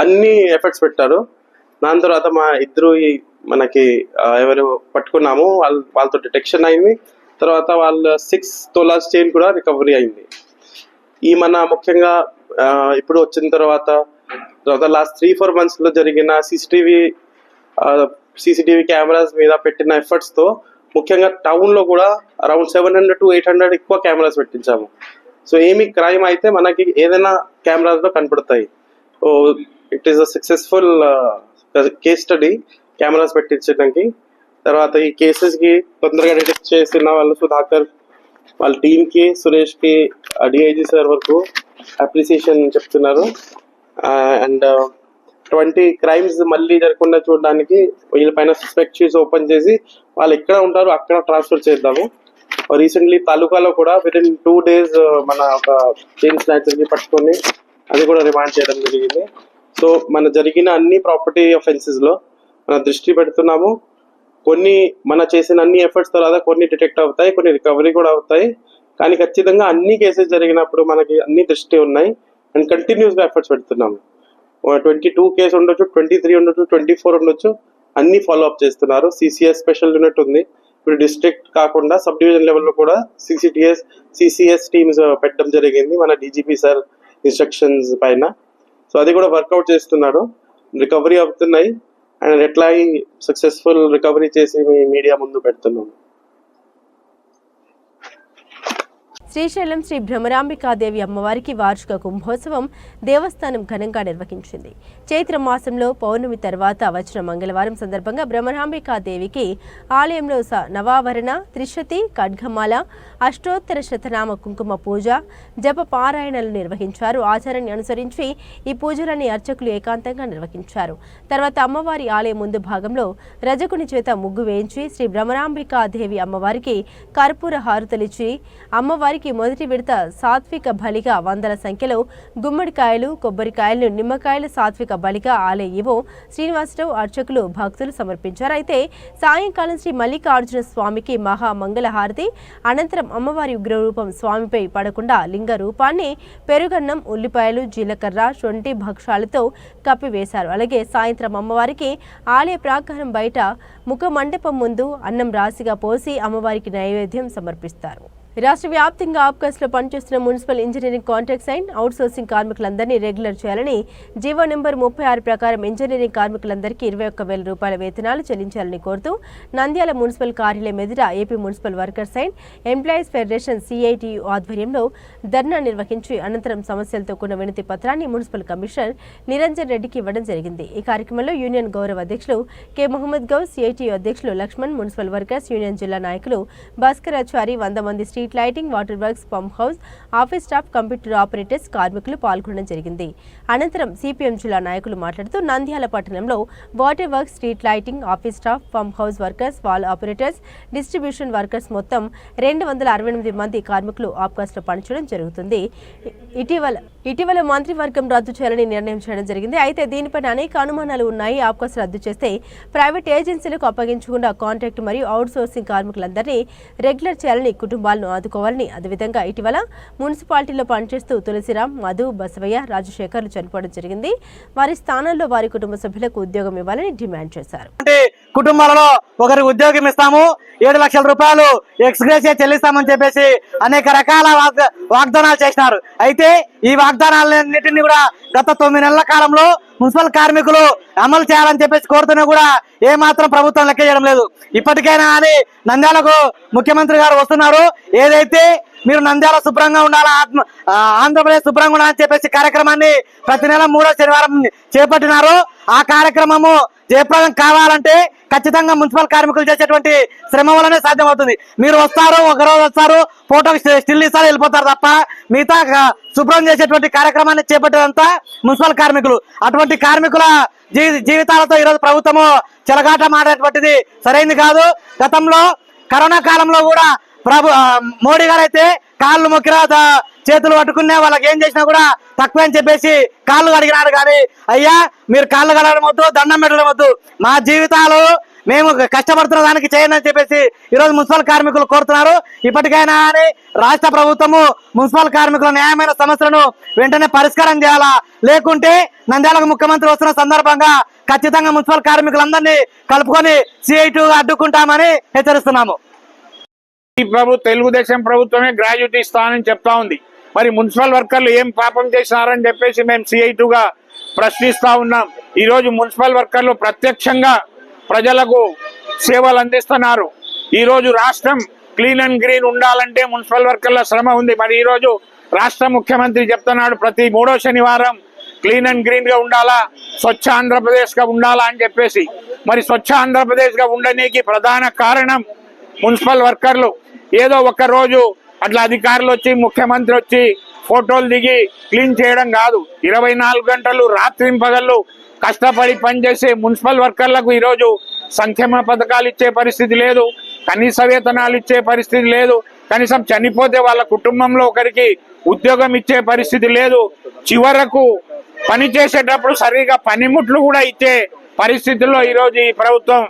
అన్ని ఎఫర్ట్స్ పెట్టారు. దాని తర్వాత మా ఇద్దరు మనకి ఎవరు పట్టుకున్నాము వాళ్ళతో డిటెక్షన్ అయింది. తర్వాత వాళ్ళ 6 తోలాస్ చైన్ కూడా రికవరీ అయింది. ఈ మన ముఖ్యంగా ఇప్పుడు వచ్చిన తర్వాత లాస్ట్ 3-4 months లో జరిగిన సీసీటీవీ కెమెరాస్ మీద పెట్టిన ఎఫర్ట్స్తో ముఖ్యంగా టౌన్లో కూడా అరౌండ్ 700 to 800 ఎక్కువ కెమెరాస్ పెట్టించాము. సో ఏమి క్రైమ్ అయితే మనకి ఏదైనా కెమెరాస్లో కనపడతాయి. So it is a successful case study cameras పెట్టించడానికి. తర్వాత ఈ కేసెస్కి తొందరగా డిటెక్ట్ చేసిన వాళ్ళు సుధాకర్ వాళ్ళ టీంకి, సురేష్కి, డిఐజీ సార్ వరకు అప్రిసియేషన్ చెప్తున్నారు. అండ్ 20 crimes మళ్ళీ జరగకుండా చూడడానికి వీళ్ళపైన సస్పెక్ట్ షీట్స్ ఓపెన్ చేసి వాళ్ళు ఎక్కడ ఉంటారో అక్కడ ట్రాన్స్ఫర్ చేద్దాము. రీసెంట్లీ తాలూకాలో కూడా విదిన్ 2 days మన ఒక చైన్ స్నాచర్ని పట్టుకొని అది కూడా రిమాండ్ చేయడం జరిగింది. సో మన జరిగిన అన్ని ప్రాపర్టీ అఫెన్సెస్లో మన దృష్టి పెడుతున్నాము. కొన్ని మన చేసిన అన్ని ఎఫర్ట్స్ తర్వాత కొన్ని డిటెక్ట్ అవుతాయి, కొన్ని రికవరీ కూడా అవుతాయి. కానీ ఖచ్చితంగా అన్ని కేసెస్ జరిగినప్పుడు మనకి అన్ని దృష్టి ఉన్నాయి అండ్ కంటిన్యూస్గా ఎఫర్ట్స్ పెడుతున్నాము. 22 కేసు ఉండొచ్చు, 23 ఉండొచ్చు, 24 ఉండొచ్చు, అన్ని ఫాలో అప్ చేస్తున్నారు. సిసిఎస్ స్పెషల్ యూనిట్ ఉంది. ఇప్పుడు డిస్ట్రిక్ట్ కాకుండా సబ్ డివిజన్ లెవెల్లో కూడా సిసిఎస్ టీమ్స్ పెట్టడం జరిగింది మన డీజీపీ సార్ ఇన్స్ట్రక్షన్స్ పైన. సో అది కూడా వర్కౌట్ చేస్తున్నాడు. రికవరీ అవుతున్నాయి అండ్ ఎట్లా సక్సెస్ఫుల్ రికవరీ చేసి మీడియా ముందు పెడుతున్నాము. శ్రీశైలం శ్రీ భ్రమరాంబికాదేవి అమ్మవారికి వార్షిక కుంభోత్సవం దేవస్థానం ఘనంగా నిర్వహించింది. చైత్ర మాసంలో పౌర్ణమి తర్వాత వచ్చిన మంగళవారం సందర్భంగా భ్రమరాంబికాదేవికి ఆలయంలో నవావరణ, త్రిశతి, ఖడ్గమాల, అష్టోత్తర శతనామ కుంకుమ పూజ, జప పారాయణలు నిర్వహించారు. ఆచారాన్ని అనుసరించి ఈ పూజలన్నీ అర్చకులు ఏకాంతంగా నిర్వహించారు. తర్వాత అమ్మవారి ఆలయం ముందు భాగంలో రజకుని చేత ముగ్గు వేయించి శ్రీ భ్రమరాంబికాదేవి అమ్మవారికి కర్పూర హారతులిచ్చి అమ్మవారికి మొదటి విడత సాత్విక బలిగా 100ల సంఖ్యలో గుమ్మడికాయలు, కొబ్బరికాయలు, నిమ్మకాయలు సాత్విక బలిగా ఆలయ ఈవో శ్రీనివాసరావు అర్చకులు భక్తులు సమర్పించారు. అయితే సాయంకాలం శ్రీ మల్లికార్జున స్వామికి మహామంగళ హారతి అనంతరం అమ్మవారి ఉగ్రరూపం స్వామిపై పడకుండా లింగ రూపాన్ని పెరుగన్నం, ఉల్లిపాయలు, జీలకర్ర, శొంఠి భక్షాలతో కప్పివేశారు. అలాగే సాయంత్రం అమ్మవారికి ఆలయ ప్రాకారం బయట ముఖ మండపం ముందు అన్నం రాశిగా పోసి అమ్మవారికి నైవేద్యం సమర్పిస్తారు. రాష్ట్ర వ్యాప్తంగా ఆబ్కాస్లో పనిచేస్తున్న municipal engineering contracts and outsourcing కార్మికులందరినీ రెగ్యులర్ చేయాలని జీవో నెంబర్ 36 ప్రకారం ఇంజనీరింగ్ కార్మికులందరికీ 21,000 రూపాయల వేతనాలు చెల్లించాలని కోరుతూ నంద్యాల మున్సిపల్ కార్యాలయం ఎదుట AP municipal workers and employees federation CITU ఆధ్వర్యంలో ధర్నా నిర్వహించి అనంతరం సమస్యలతో కూడిన వినతి పత్రాన్ని మున్సిపల్ కమిషనర్ నిరంజన్ రెడ్డికి ఇవ్వడం జరిగింది. ఈ కార్యక్రమంలో యూనియన్ గౌరవ అధ్యక్షులు కె మహమ్మద్ గౌస్, సిఐటియు అధ్యక్షులు లక్ష్మణ్, మున్సిపల్ వర్కర్స్ యూనియన్ జిల్లా నాయకులు భాస్కరాచారి, 100 మంది street lighting, water works, pump house, office staff, computer operators, కార్మికులు పాల్గొనడం జరిగింది. అనంతరం సిపిఎం జిల్లా నాయకులు మాట్లాడుతూ నంద్యాల పట్టణంలో water works, street lighting, office staff, pump house workers, wall operators, distribution workers మొత్తం 268 మంది కార్మికులు ఆబ్కాస్లో పనిచేయడం జరుగుతుంది. ఇటీవల ఇటీవల మంత్రివర్గం రద్దు చేయాలని నిర్ణయం చేయడం జరిగింది. అయితే దీనిపైన అనేక అనుమానాలు ఉన్నాయి. ఆప్కాస్ రద్దు చేస్తే ప్రైవేట్ ఏజెన్సీలకు అప్పగించకుండా కాంట్రాక్ట్ మరియు అవుట్సోర్సింగ్ కార్మికులందరినీ రెగ్యులర్ చేయాలని, కుటుంబాలను ఆదుకోవాలని, అదేవిధంగా ఇటీవల మున్సిపాలిటీలో పనిచేస్తూ తులసిరామ్, మధు, బసవయ్య, రాజశేఖర్లు చనిపోవడం జరిగింది. వారి స్థానంలో వారి కుటుంబ సభ్యులకు ఉద్యోగం ఇవ్వాలని డిమాండ్ చేశారు. కుటుంబాలలో ఒకరికి ఉద్యోగం ఇస్తాము, 7 లక్షల రూపాయలు ఎక్స్గ్రేషియా చెల్లిస్తామని చెప్పేసి అనేక రకాల వాగ్దానాలు చేసినారు. అయితే ఈ వాగ్దానాలన్నింటినీ కూడా గత 9 నెలల కాలంలో మున్సిపల్ కార్మికులు అమలు చేయాలని చెప్పేసి కోరుతున్నా కూడా ఏమాత్రం ప్రభుత్వం లెక్క చేయడం లేదు. ఇప్పటికైనా అని నంద్యాలకు ముఖ్యమంత్రి గారు వస్తున్నారు. ఏదైతే మీరు నంద్యాల శుభ్రంగా ఉండాలా, ఆంధ్రప్రదేశ్ శుభ్రంగా ఉండాలని చెప్పేసి కార్యక్రమాన్ని ప్రతి నెల 3వ శనివారం చేపట్టినారు. ఆ కార్యక్రమము జయప్రదం కావాలంటే ఖచ్చితంగా మున్సిపల్ కార్మికులు చేసేటువంటి శ్రమ వల్లనే సాధ్యమవుతుంది. మీరు వస్తారు, ఒకరోజు వస్తారు, ఫోటోకి స్టిల్ ఇస్తారు, వెళ్ళిపోతారు తప్ప మిగతా శుభ్రం చేసేటువంటి కార్యక్రమాన్ని చేపట్టేదంతా మున్సిపల్ కార్మికులు. అటువంటి కార్మికుల జీవితాలతో ఈరోజు ప్రభుత్వము చెలగాట మాడేటువంటిది సరైనది కాదు. గతంలో కరోనా కాలంలో కూడా మోడీ గారు అయితే కాళ్ళు మొక్కిరా, చేతులు పట్టుకునే వాళ్ళకి ఏం చేసినా కూడా తక్కువ అని చెప్పేసి కాళ్ళు కడిగినారు. కానీ అయ్యా మీరు కాళ్ళు కడగడం వద్దు, దండం పెట్టడం వద్దు, మా జీవితాలు మేము కష్టపడుతున్న దానికి చేయండి అని చెప్పేసి ఈరోజు మున్సిపల్ కార్మికులు కోరుతున్నారు. ఇప్పటికైనా అని రాష్ట్ర ప్రభుత్వము మున్సిపల్ కార్మికుల న్యాయమైన సమస్యలను వెంటనే పరిష్కారం చేయాలా, లేకుంటే నంద్యాలకు ముఖ్యమంత్రి వస్తున్న సందర్భంగా ఖచ్చితంగా మున్సిపల్ కార్మికులందరినీ కలుపుకొని CI2 అడ్డుకుంటామని హెచ్చరిస్తున్నాము. ఈ తెలుగుదేశం ప్రభుత్వమే గ్రాడ్యుయేట్ ఇస్తానని చెప్తా ఉంది. మరి మున్సిపల్ వర్కర్లు ఏం పాపం చేసినారని చెప్పేసి మేము CI2గా ప్రశ్నిస్తా ఉన్నాం. ఈ రోజు మున్సిపల్ వర్కర్లు ప్రత్యక్షంగా ప్రజలకు సేవలు అందిస్తున్నారు. ఈ రోజు రాష్ట్రం క్లీన్ అండ్ గ్రీన్ ఉండాలంటే మున్సిపల్ వర్కర్ల శ్రమ ఉంది. మరి ఈ రోజు రాష్ట్ర ముఖ్యమంత్రి చెప్తున్నాడు ప్రతి 3వ శనివారం క్లీన్ అండ్ గ్రీన్ గా ఉండాలా, స్వచ్ఛ ఆంధ్రప్రదేశ్ గా ఉండాలా అని చెప్పేసి. మరి స్వచ్ఛ ఆంధ్రప్రదేశ్ గా ఉండడానికి ప్రధాన కారణం మున్సిపల్ వర్కర్లు. ఏదో ఒక రోజు అట్లా అధికారులు వచ్చి ముఖ్యమంత్రి వచ్చి ఫోటోలు దిగి క్లీన్ చేయడం కాదు. 24 గంటలు రాత్రింపగళ్ళు కష్టపడి పనిచేసే మున్సిపల్ వర్కర్లకు ఈరోజు సంక్షేమ పథకాలు ఇచ్చే పరిస్థితి లేదు, కనీస వేతనాలు ఇచ్చే పరిస్థితి లేదు, కనీసం చనిపోతే వాళ్ళ కుటుంబంలో ఒకరికి ఉద్యోగం ఇచ్చే పరిస్థితి లేదు. చివరకు పని చేసేటప్పుడు సరిగా పనిముట్లు కూడా ఇచ్చే పరిస్థితుల్లో ఈరోజు ఈ ప్రభుత్వం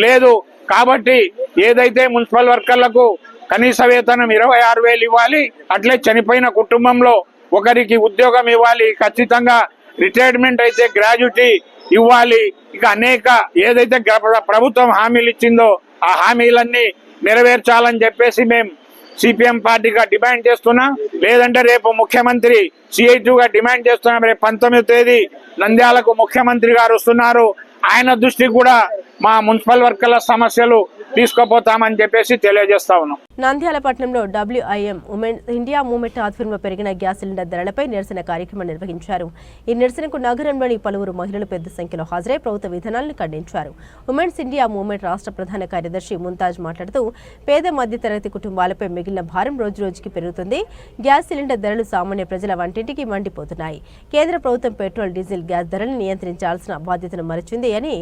లేదు. కాబట్టి ఏదైతే మున్సిపల్ వర్కర్లకు కనీస వేతనం 26,000 ఇవ్వాలి, అట్లే చనిపోయిన కుటుంబంలో ఒకరికి ఉద్యోగం ఇవ్వాలి, ఖచ్చితంగా రిటైర్మెంట్ అయితే గ్రాడ్యుటీ ఇవ్వాలి. ఇక అనేక ఏదైతే ప్రభుత్వం హామీలు ఇచ్చిందో ఆ హామీలన్నీ నెరవేర్చాలని చెప్పేసి మేము CPM పార్టీగా డిమాండ్ చేస్తున్నాం. లేదంటే రేపు ముఖ్యమంత్రి CI2గా డిమాండ్ చేస్తున్నాం. రేపు 19వ తేదీ నంద్యాలకు ముఖ్యమంత్రి గారు వస్తున్నారు. ఆయన దృష్టికి కూడా మా మున్సిపల్ వర్కర్ల సమస్యలు తీసుకుపోతామని చెప్పేసి తెలియజేస్తా ఉన్నాం. నంద్యాల పట్టణంలో WIM ఇండియా మూవ్మెంట్ ఆధ్వర్యంలో పెరిగిన గ్యాస్ సిలిండర్ ధరలపై నిరసన కార్యక్రమం నిర్వహించారు. ఈ నిరసనకు నగరంలోని పలువురు మహిళలు పెద్ద సంఖ్యలో హాజరై ప్రభుత్వ విధానాలను ఖండించారు. ఉమెన్స్ ఇండియా మూవ్మెంట్ రాష్ట్ర ప్రధాన కార్యదర్శి ముంతాజ్ మాట్లాడుతూ పేద మధ్యతరగతి కుటుంబాలపై మిగిలిన భారం రోజురోజుకి పెరుగుతుంది. గ్యాస్ సిలిండర్ ధరలు సామాన్య ప్రజల వంటింటికి మండిపోతున్నాయి. కేంద్ర ప్రభుత్వం పెట్రోల్, డీజిల్, గ్యాస్ ధరలను నియంత్రించాల్సిన బాధ్యతను మరిచింది అని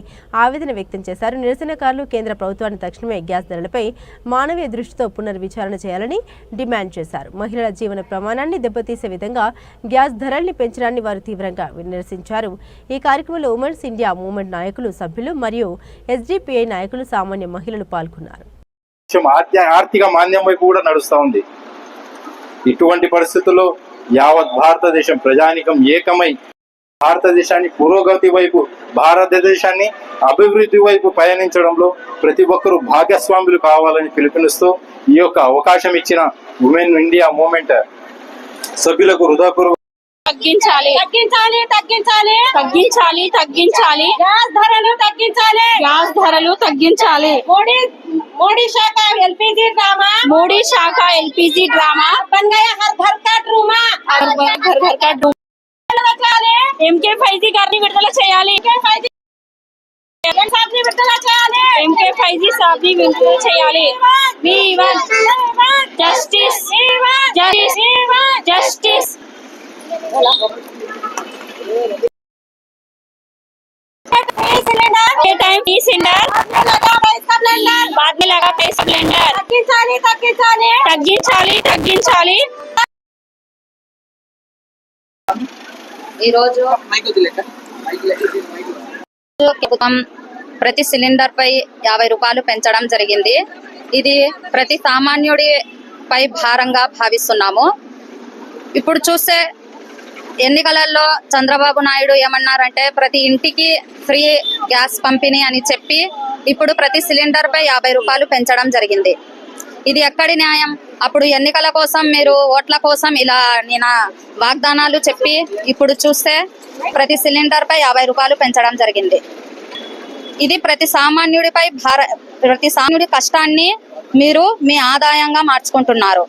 ఆవేదన వ్యక్తం చేశారు. నిరసనకారులు కేంద్ర ప్రభుత్వాన్ని తక్షణమే గ్యాస్ ధరలపై మానవీయ దృష్టితో పునర్విచారణ చేయాలని డిమాండ్ చేశారు. మహిళల జీవన ప్రమాణాన్ని దెబ్బతీసే విధంగా గ్యాస్ ధరల్ని పెంచడాన్ని వారు తీవ్రంగా నిరసించారు. ఈ కార్యక్రమంలో ఉమెన్స్ ఇండియా మూవ్మెంట్ నాయకులు, సభ్యులు మరియు SDPI నాయకులు, సామాన్య మహిళలు పాల్గొన్నారు. ఆర్థిక మాంద్యం వైపు కూడా నడుస్తూ ఉంది. ఇటువంటి పరిస్థితుల్లో యావత్ భారతదేశం ప్రజానికం ఏకమై భారతదేశాన్ని పురోగతి వైపు, భారతదేశాన్ని అభివృద్ధి వైపు పయనించడంలో ప్రతి ఒక్కరూ భాగస్వాములు కావాలని పిలుపునిస్తూ ఈ యొక్క అవకాశం ఇచ్చిన ఉమెన్ ఇండియా మూవ్మెంట్ సభ్యులకు హృదయపూర్వక తగ్గించాలి తగ్గించాలి తగ్గించాలి తగ్గించాలి తగ్గించాలి గ్యాస్ ధరలు తగ్గించాలి గ్యాస్ ధరలు తగ్గించాలి మోడీ శాఖ LPG డ్రామా మోడీ శాఖ LPG drama bun Gaya Har Ghar కా డ్రామా హర్ ఘర్ ఘర్ కా డ్రామా MK5G గారిని విడుదల చేయాలి MK5G సాబ్ని విడుదల చేయాలి We want justice justice justice cylinder के टाइम ई सिलेंडर बाद में लगा सिलेंडर तग्गिंचाली ఈరోజు ప్రభుత్వం ప్రతి సిలిండర్ పై 50 రూపాయలు పెంచడం జరిగింది. ఇది ప్రతి సామాన్యుడిపై భారంగా భావిస్తున్నాము. ఇప్పుడు చూస్తే ఎన్నికలలో చంద్రబాబు నాయుడు ఏమన్నారంటే ప్రతి ఇంటికి ఫ్రీ గ్యాస్ పంపిణీ అని చెప్పి ఇప్పుడు ప్రతి సిలిండర్ పై 50 రూపాయలు పెంచడం జరిగింది. ఇది ఎక్కడి న్యాయం? అప్పుడు ఎన్నికల కోసం మీరు ఓట్ల కోసం ఇలా నేను వాగ్దానాలు చెప్పి ఇప్పుడు చూస్తే ప్రతి సిలిండర్ పై 50 రూపాయలు పెంచడం జరిగింది. ఇది ప్రతి సామాన్యుడి కష్టాన్ని మీరు మీ ఆదాయంగా మార్చుకుంటున్నారు.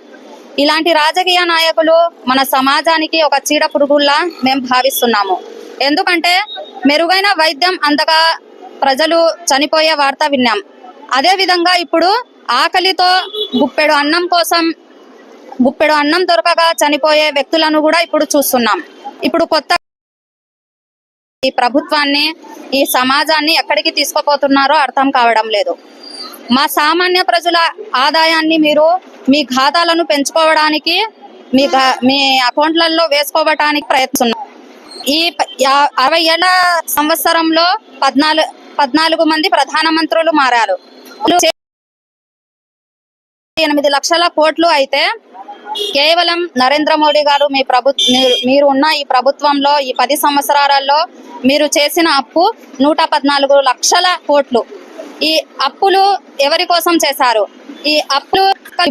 ఇలాంటి రాజకీయ నాయకులు మన సమాజానికి ఒక చీడ పురుగుల్లా మేము భావిస్తున్నాము. ఎందుకంటే మెరుగైన వైద్యం అందగా ప్రజలు చనిపోయే వార్త విన్నాం. అదే విధంగా ఇప్పుడు ఆకలితో గుప్పెడు అన్నం దొరకగా చనిపోయే వ్యక్తులను కూడా ఇప్పుడు చూస్తున్నాం. ఇప్పుడు కొత్త ఈ ప్రభుత్వాన్ని ఈ సమాజాన్ని ఎక్కడికి తీసుకుపోతున్నారో అర్థం కావడం లేదు. మా సామాన్య ప్రజల ఆదాయాన్ని మీరు మీ ఖాతాలను పెంచుకోవడానికి మీ అకౌంట్లలో వేసుకోవడానికి ప్రయత్నిస్తున్నారు. ఈ 60 ఏళ్ల సంవత్సరంలో 14 మంది ప్రధానమంత్రులు మారారు. 8 లక్షల కోట్లు అయితే కేవలం నరేంద్ర మోడీ గారు మీరు ఉన్న ఈ ప్రభుత్వంలో ఈ 10 సంవత్సరాలలో మీరు చేసిన అప్పు 114 లక్షల కోట్లు. ఈ అప్పులు ఎవరి కోసం చేశారు? ఈ అప్పులు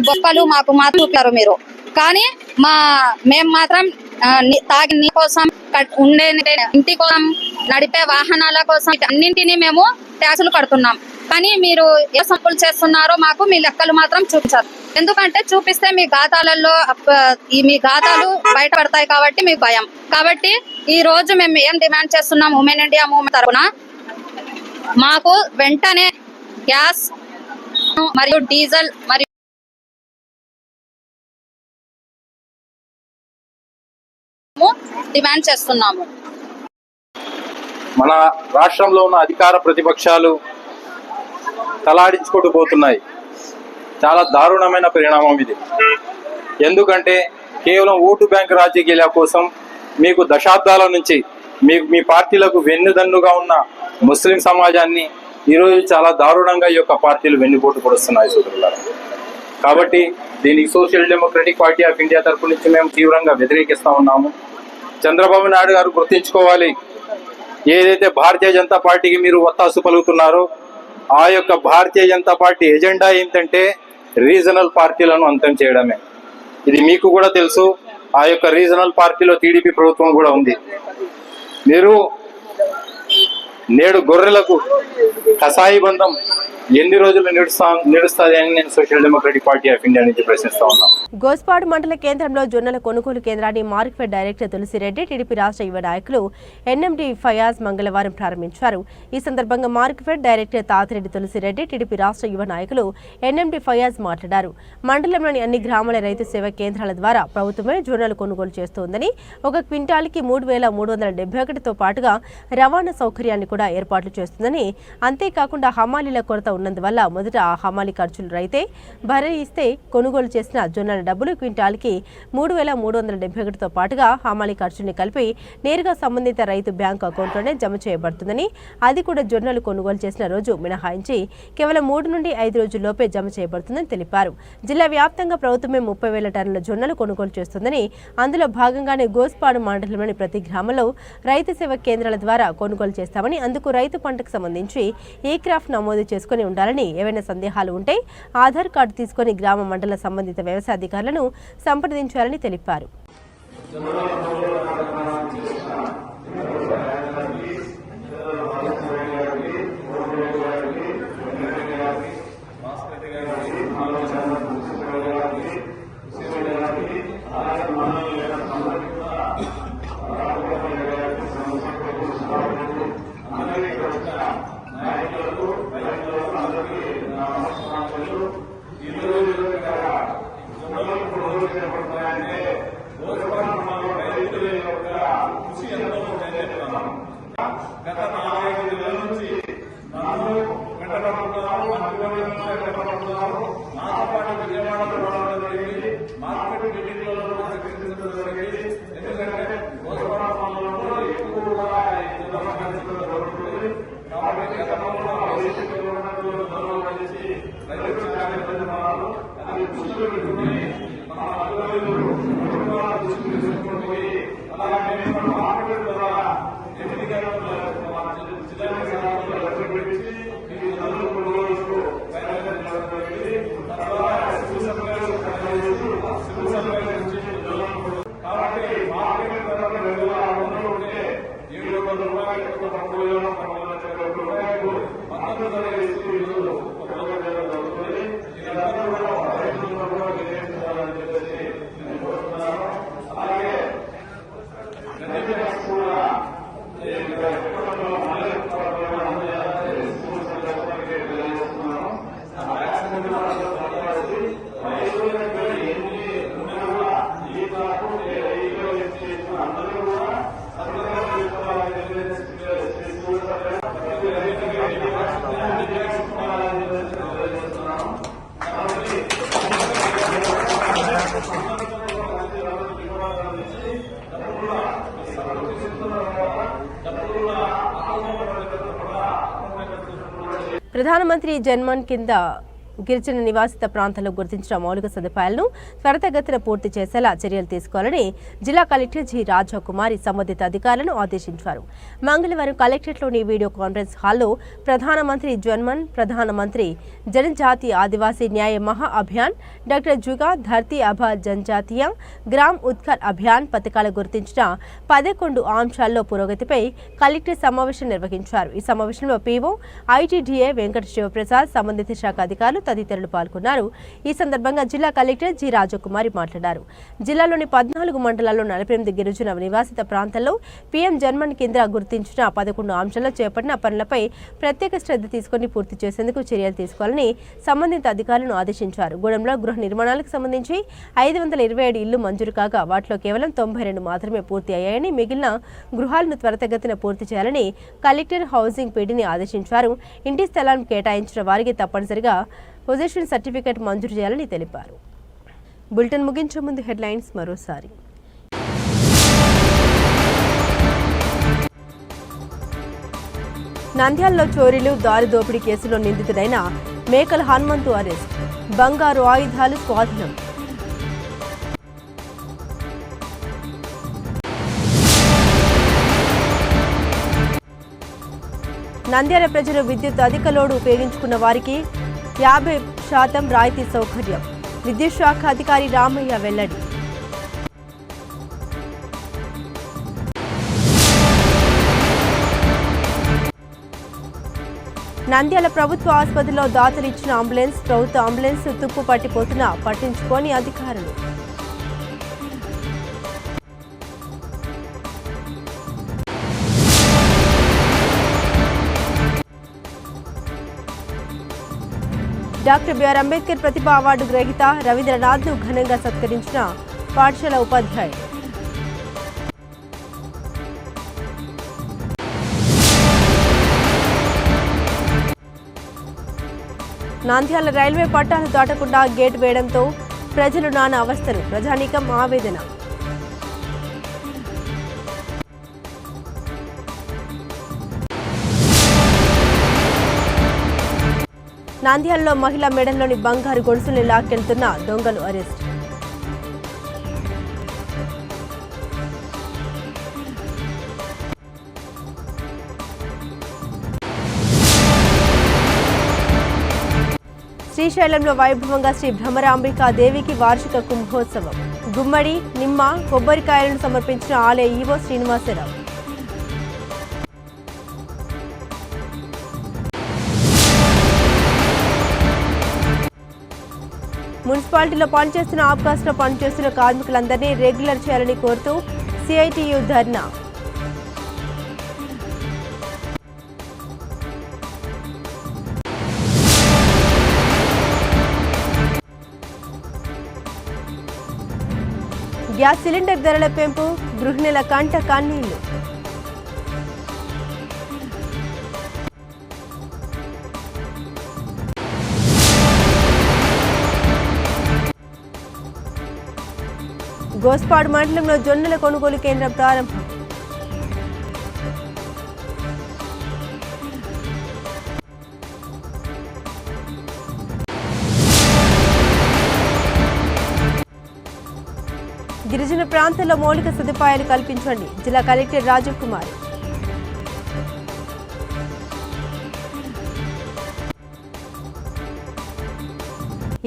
బొక్కలు మాకు మాత్రం చూపారు మీరు. కానీ మేము మాత్రం తాగి నీ కోసం ఉండే ఇంటి కోసం నడిపే వాహనాల కోసం అన్నింటినీ మేము ట్యాక్సులు కడుతున్నాం. కానీ మీరు ఏ సంపులు చేస్తున్నారో మాకు మీ లెక్కలు మాత్రం చూపించారు. ఎందుకంటే చూపిస్తే మీ ఖాతాలలో మీ ఖాతాలు బయటపడతాయి కాబట్టి మీకు భయం. కాబట్టి ఈ రోజు మేము ఏం డిమాండ్ చేస్తున్నాం ఉమెన్ ఇండియా మూవ్మెంట్ తరఫున మాకు వెంటనే గ్యాస్ మరియు డీజిల్ మరియు డిమాండ్ చేస్తున్నాము. మన రాష్ట్రంలో ఉన్న అధికార ప్రతిపక్షాలు తలాడించుకుంటూ పోతున్నాయి. చాలా దారుణమైన పరిణామం ఇది. ఎందుకంటే కేవలం ఓటు బ్యాంక్ రాజకీయాల కోసం మీకు దశాబ్దాల నుంచి మీ పార్టీలకు వెన్నుదన్నుగా ఉన్న ముస్లిం సమాజాన్ని ఈరోజు చాలా దారుణంగా ఈ యొక్క పార్టీలు వెన్నుపోటు పొడుస్తున్నాయి సోదరులారా. కాబట్టి దీనికి social democratic party of India తరపు నుంచి మేము తీవ్రంగా వ్యతిరేకిస్తా ఉన్నాము. చంద్రబాబు నాయుడు గారు గుర్తించుకోవాలి, ఏదైతే భారతీయ జనతా పార్టీకి మీరు ఒత్తాసు పలుకుతున్నారో ఆ యొక్క భారతీయ జనతా పార్టీ ఎజెండా ఏంటంటే రీజనల్ పార్టీలను అంతం చేయడమే. ఇది మీకు కూడా తెలుసు. ఆ యొక్క రీజనల్ పార్టీలో టీడీపీ ప్రభుత్వం కూడా ఉంది. మీరు నేడు గొర్రెలకు కసాయి బంధం ఎన్ని రోజులు నడుస్తుంది అని నేను social democratic party of India నుంచి ప్రశ్నిస్తా ఉన్నాను. గోస్పాడు మండల కేంద్రంలో జొన్నల కొనుగోలు కేంద్రాన్ని మార్కెట్ డైరెక్టర్ తులసిరెడ్డి, టీడీపీ రాష్ట్ర యువ నాయకులు ఎన్ఎండి ఫయాజ్ మంగళవారం ప్రారంభించారు. ఈ సందర్భంగా market director Tatireddy Tulasireddy, TDP రాష్ట్ర యువ నాయకులు ఎన్ఎండి ఫయాజ్ మాట్లాడారు. మండలంలోని అన్ని గ్రామాల రైతు సేవా కేంద్రాల ద్వారా ప్రభుత్వమే జొన్నలు కొనుగోలు చేస్తోందని, ఒక క్వింటాల్కి 3,371తో పాటుగా రవాణా సౌకర్యాన్ని కూడా ఏర్పాట్లు చేస్తుందని, అంతేకాకుండా హమాలీల కొరత ఉన్నందువల్ల మొదట ఆ హమాలీ ఖర్చులు రైతే భరిస్తే కొనుగోలు చేసిన జొన్నల డబ్బులు క్వింటాల్కి 3,371తో పాటుగా హమాలీ ఖర్చుని కలిపి నేరుగా సంబంధిత రైతు బ్యాంకు అకౌంట్లోనే జమ చేయబడుతుందని, అది కూడా జొన్నలు కొనుగోలు చేసిన రోజు మినహాయించి కేవలం 3 నుండి 5 రోజుల్లోపే జమ చేయబడుతుందని తెలిపారు. జిల్లా వ్యాప్తంగా ప్రభుత్వమే 30,000 టన్నుల జొన్నలు కొనుగోలు చేస్తుందని, అందులో భాగంగానే గోస్పాడు మండలంలోని ప్రతి గ్రామంలో రైతు సేవా కేంద్రాల ద్వారా కొనుగోలు చేస్తామని, అందుకు రైతు పంటకు సంబంధించి ఈ క్రాఫ్ట్ నమోదు చేసుకుని ఉండాలని, ఏవైనా సందేహాలు ఉంటే ఆధార్ కార్డు తీసుకుని గ్రామ మండల సంబంధిత వ్యవసాయ అధికారులను సంప్రదించాలని తెలిపారు. ఎందుకంటే ప్రధానమంత్రి జన్మన్ కింద గిరిజన నివాసిత ప్రాంతాల్లో గుర్తించిన మౌలిక సదుపాయాలను త్వరితగతిన పూర్తి చేసేలా చర్యలు తీసుకోవాలని జిల్లా కలెక్టర్ జి రాజకుమారి సంబంధిత అధికారులను ఆదేశించారు. మంగళవారం కలెక్టరేట్లోని వీడియో కాన్ఫరెన్స్ హాల్లో ప్రధానమంత్రి జన్మన్, ప్రధానమంత్రి జనజాతీయ ఆదివాసీ న్యాయ మహా అభియాన్, డాక్టర్ జుగా ధర్తీ అభా జనజాతీయ గ్రామ్ ఉత్కర్ అభియాన్ పథకాలు గుర్తించిన 11 అంశాల్లో పురోగతిపై కలెక్టర్ సమావేశం నిర్వహించారు. ఈ సమావేశంలో పీఓ, ఐటీడీఏ వెంకట శివప్రసాద్, సంబంధిత శాఖ అధికారులు తదితరులు పాల్గొన్నారు. ఈ సందర్భంగా జిల్లా కలెక్టర్ జి రాజకుమారి మాట్లాడారు. జిల్లాలోని 14 మండలాల్లో 48 గిరిజన నివాసిత ప్రాంతాల్లో పీఎం జన్మన్ కింద గుర్తించిన 11 అంశాల్లో చేపట్టిన పనులపై ప్రత్యేక శ్రద్ధ తీసుకుని పూర్తి చేసేందుకు చర్యలు తీసుకోవాలని సంబంధిత అధికారులను ఆదేశించారు. గూడెంలో గృహ నిర్మాణాలకు సంబంధించి 527 ఇళ్లు మంజూరు కాగా వాటిలో కేవలం 92 మాత్రమే పూర్తి అయ్యాయని, మిగిలిన గృహాలను త్వరితగతిన పూర్తి చేయాలని కలెక్టర్ హౌసింగ్ పీడీని ఆదేశించారు. ఇంటి స్థలాలను కేటాయించిన వారికి తప్పనిసరిగా పొజిషన్ సర్టిఫికేట్ మంజూరు చేయాలని తెలిపారు. బులెటిన్ ముగించే ముందు హెడ్లైన్స్ మరోసారి. నంద్యాలలో చోరీలు, దారి దోపిడీ కేసులో నిందితుడైన మేకల హనుమంతు అరెస్ట్, బంగారు ఆయుధాలు స్వాధీనం. నంద్యాల ప్రజలు విద్యుత్ అధిక లోడు ఉపయోగించుకున్న వారికి 50% రాయితీ సౌకర్యం, విద్యుత్ శాఖ అధికారి రామయ్య వెల్లడి. నంద్యాల ప్రభుత్వ ఆసుపత్రిలో దాతలు ఇచ్చిన అంబులెన్స్, ప్రభుత్వ అంబులెన్స్ తుప్పు పట్టిపోతున్నా పట్టించుకోని అధికారులు. డాక్టర్ బిఆర్ అంబేద్కర్ ప్రతిభా అవార్డు గ్రహీత రవీంద్రనాథ్ను ఘనంగా సత్కరించిన పాఠశాల ఉపాధ్యాయులు. నంద్యాల రైల్వే పట్టాలు దాటకుండా గేట్ వేయడంతో ప్రజలు నానా అవస్థలు, ప్రజానీకం ఆవేదన. నంద్యాలలో మహిళా మెడల్లోని బంగారు గొలుసుల్ని లాక్కెళ్తున్న దొంగలు అరెస్ట్. శ్రీశైలంలో వైభవంగా శ్రీ భ్రమరాంబికా దేవికి వార్షిక కుంభోత్సవం. గుమ్మడి, నిమ్మ, కొబ్బరికాయలను సమర్పించిన ఆలయ ఈవో శ్రీనివాసరావు. మున్సిపాలిటీలో పనిచేస్తున్న, ఆబ్కాస్ట్లో పనిచేస్తున్న కార్మికులందరినీ రెగ్యులర్ చేయాలని కోరుతూ సిఐటియు ధర్నా. గ్యాస్ సిలిండర్ ధరల పెంపు, గృహిణుల కంట కన్నీళ్లు. గోస్పాడు మండలంలో జొన్నల కొనుగోలు కేంద్రం ప్రారంభం. గిరిజన ప్రాంతాల్లో మౌలిక సదుపాయాలు కల్పించండి, జిల్లా కలెక్టర్ రాజకుమారి.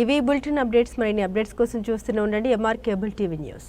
ఇవి బులెటిన్ అప్డేట్స్. మరిన్ని అప్డేట్స్ కోసం చూస్తూనే ఉండండి MR కేబుల్ టీవీ న్యూస్.